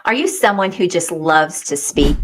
Are you someone who just loves to speak?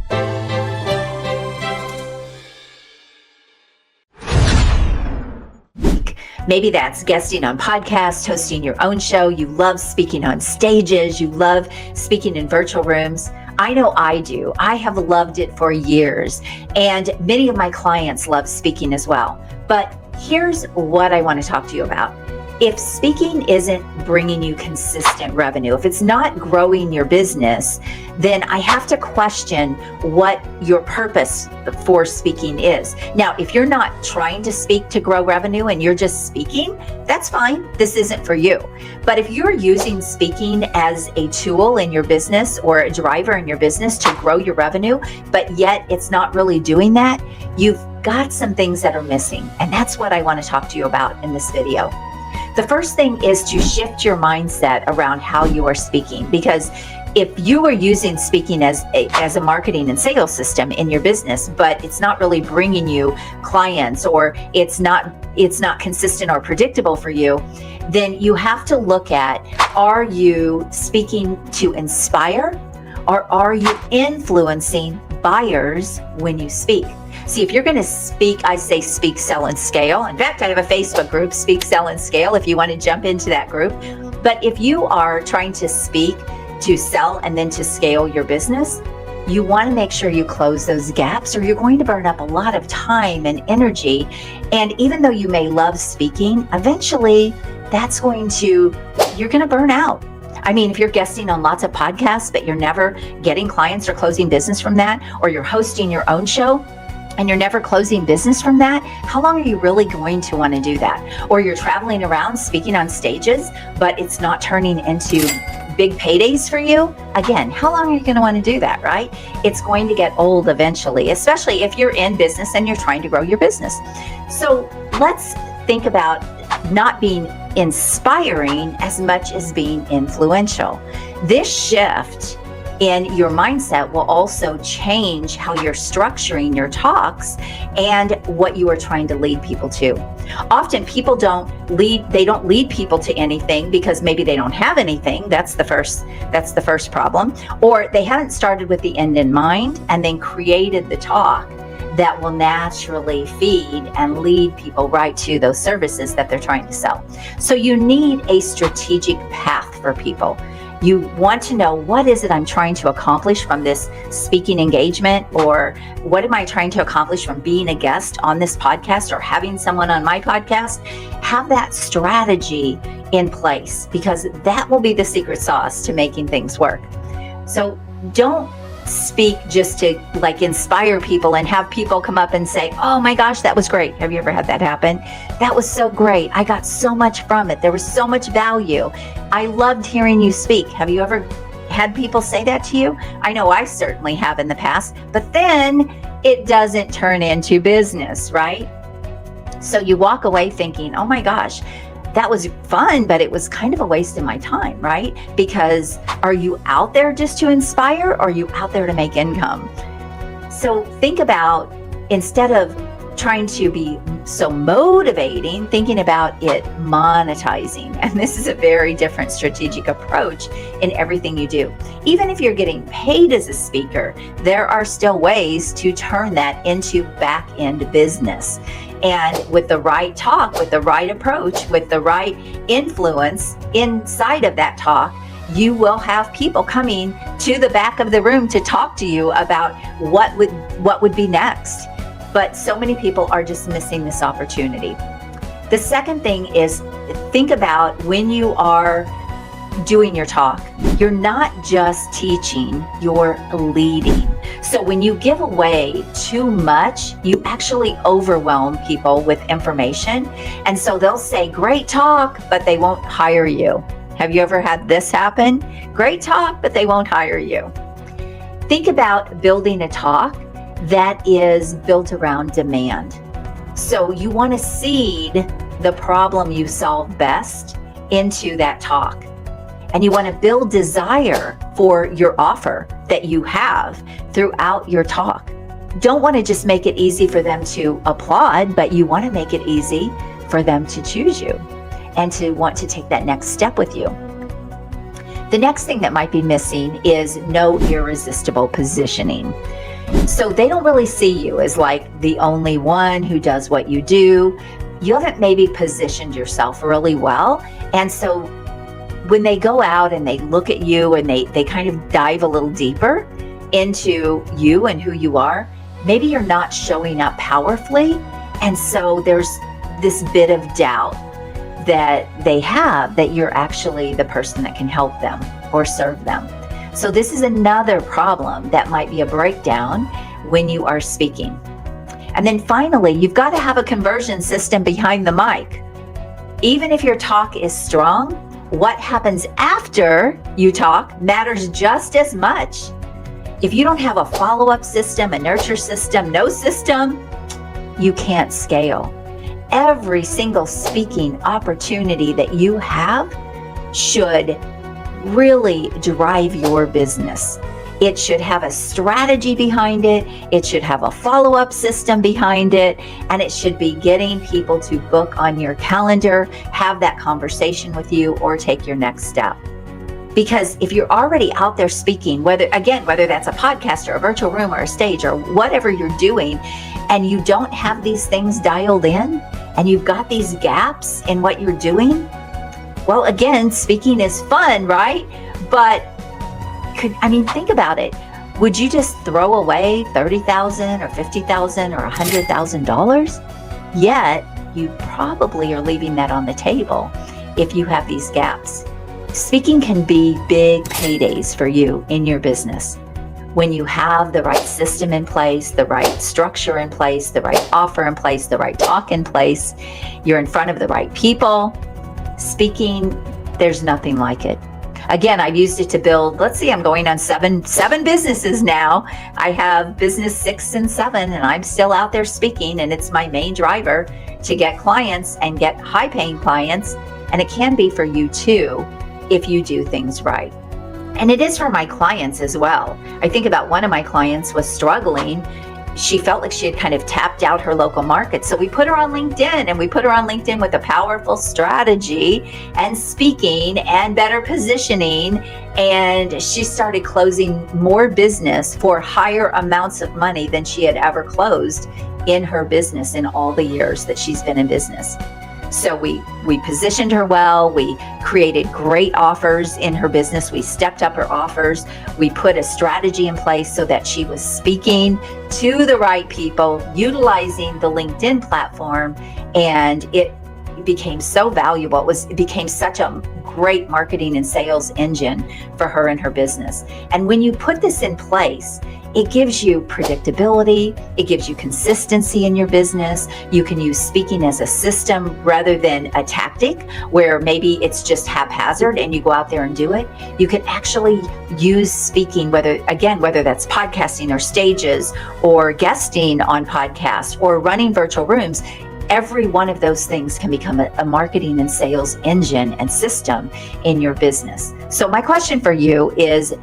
Maybe that's guesting on podcasts, hosting your own show. You love speaking on stages. You love speaking in virtual rooms. I know I do. I have loved it for years. And many of my clients love speaking as well. But here's what I want to talk to you about. If speaking isn't bringing you consistent revenue, if it's not growing your business, then I have to question what your purpose for speaking is. Now, if you're not trying to speak to grow revenue and you're just speaking, that's fine. This isn't for you. But if you're using speaking as a tool in your business or a driver in your business to grow your revenue, but yet it's not really doing that, you've got some things that are missing. And that's what I want to talk to you about in this video. The first thing is to shift your mindset around how you are speaking, because if you are using speaking as a marketing and sales system in your business, but it's not really bringing you clients, or it's not consistent or predictable for you, then you have to look at, are you speaking to inspire, or are you influencing buyers when you speak? See, if you're going to speak, I say speak, sell, and scale. In fact, I have a Facebook group, Speak, Sell, and Scale, if you want to jump into that group. But if you are trying to speak, to sell, and then to scale your business, you want to make sure you close those gaps, or you're going to burn up a lot of time and energy. And even though you may love speaking, eventually you're going to burn out. I mean, if you're guesting on lots of podcasts, but you're never getting clients or closing business from that, or you're hosting your own show and you're never closing business from that, how long are you really going to want to do that? Or you're traveling around speaking on stages, but it's not turning into big paydays for you. Again, how long are you going to want to do that, right? It's going to get old eventually, especially if you're in business and you're trying to grow your business. So let's think about not being inspiring as much as being influential. This shift in your mindset will also change how you're structuring your talks and what you are trying to lead people to. Often people don't lead people to anything because maybe they don't have anything. That's the first problem. Or they haven't started with the end in mind and then created the talk that will naturally feed and lead people right to those services that they're trying to sell. So you need a strategic path for people. You want to know, what is it I'm trying to accomplish from this speaking engagement, or what am I trying to accomplish from being a guest on this podcast or having someone on my podcast? Have that strategy in place, because that will be the secret sauce to making things work. So don't speak just to inspire people and have people come up and say, oh my gosh, that was great. Have you ever had that happen? That was so great. I got so much from it. There was so much value. I loved hearing you speak. Have you ever had people say that to you? I know I certainly have in the past, but then it doesn't turn into business, right? So you walk away thinking, oh my gosh, that was fun, but it was kind of a waste of my time, right? Because are you out there just to inspire, or are you out there to make income? So think about, instead of trying to be so motivating, thinking about it monetizing. And this is a very different strategic approach in everything you do. Even if you're getting paid as a speaker, there are still ways to turn that into back-end business. And with the right talk, with the right approach, with the right influence inside of that talk, you will have people coming to the back of the room to talk to you about what would be next. But so many people are just missing this opportunity. The second thing is, think about when you are doing your talk, you're not just teaching, you're leading. So when you give away too much, you actually overwhelm people with information. And so they'll say, great talk, but they won't hire you. Have you ever had this happen? Great talk, but they won't hire you. Think about building a talk that is built around demand. So you want to seed the problem you solve best into that talk. And you want to build desire for your offer that you have throughout your talk. Don't want to just make it easy for them to applaud, but you want to make it easy for them to choose you and to want to take that next step with you. The next thing that might be missing is no irresistible positioning. So they don't really see you as like the only one who does what you do. You haven't maybe positioned yourself really well. And so when they go out and they look at you and they kind of dive a little deeper into you and who you are, maybe you're not showing up powerfully. And so there's this bit of doubt that they have that you're actually the person that can help them or serve them. So this is another problem that might be a breakdown when you are speaking. And then finally, you've got to have a conversion system behind the mic. Even if your talk is strong, what happens after you talk matters just as much. If you don't have a follow-up system, a nurture system, no system, you can't scale. Every single speaking opportunity that you have should really drive your business. It should have a strategy behind it. It should have a follow-up system behind it. And it should be getting people to book on your calendar, have that conversation with you, or take your next step. Because if you're already out there speaking, whether that's a podcast or a virtual room or a stage or whatever you're doing, and you don't have these things dialed in, and you've got these gaps in what you're doing, well, again, speaking is fun, right? But think about it. Would you just throw away $30,000 or $50,000 or $100,000? Yet, you probably are leaving that on the table if you have these gaps. Speaking can be big paydays for you in your business. When you have the right system in place, the right structure in place, the right offer in place, the right talk in place, you're in front of the right people. Speaking, there's nothing like it. Again, I've used it to build, I'm going on seven businesses now. I have business 6 and 7, and I'm still out there speaking, and it's my main driver to get clients and get high-paying clients. And it can be for you too, if you do things right. And it is for my clients as well. I think about one of my clients was struggling. She felt like she had kind of tapped out her local market. So we put her on LinkedIn, and we put her on LinkedIn with a powerful strategy and speaking and better positioning. And she started closing more business for higher amounts of money than she had ever closed in her business in all the years that she's been in business. So we positioned her well. We created great offers in her business. We stepped up her offers. We put a strategy in place so that she was speaking to the right people, utilizing the LinkedIn platform, and it became so valuable. It became such a great marketing and sales engine for her and her business. And when you put this in place, it gives you predictability. It gives you consistency in your business. You can use speaking as a system rather than a tactic where maybe it's just haphazard and you go out there and do it. You can actually use speaking, whether that's podcasting or stages or guesting on podcasts or running virtual rooms. Every one of those things can become a marketing and sales engine and system in your business. So my question for you is,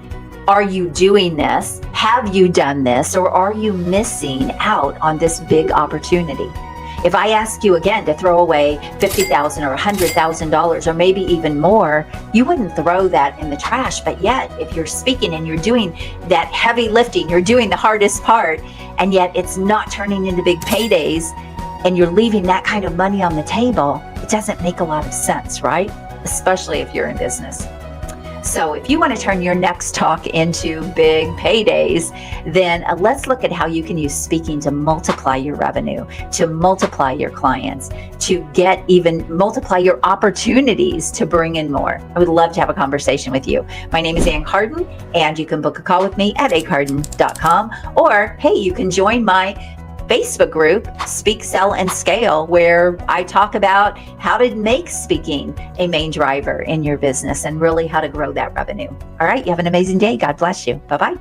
are you doing this? Have you done this? Or are you missing out on this big opportunity? If I ask you again to throw away $50,000 or $100,000 or maybe even more, you wouldn't throw that in the trash. But yet, if you're speaking and you're doing that heavy lifting, you're doing the hardest part, and yet it's not turning into big paydays, and you're leaving that kind of money on the table, it doesn't make a lot of sense, right? Especially if you're in business. So if you want to turn your next talk into big paydays, then let's look at how you can use speaking to multiply your revenue, to multiply your clients, to multiply your opportunities to bring in more. I would love to have a conversation with you. My name is Ann Carden, and you can book a call with me at acarden.com, or hey, you can join my Facebook group, Speak, Sell, and Scale, where I talk about how to make speaking a main driver in your business and really how to grow that revenue. All right, you have an amazing day. God bless you. Bye-bye.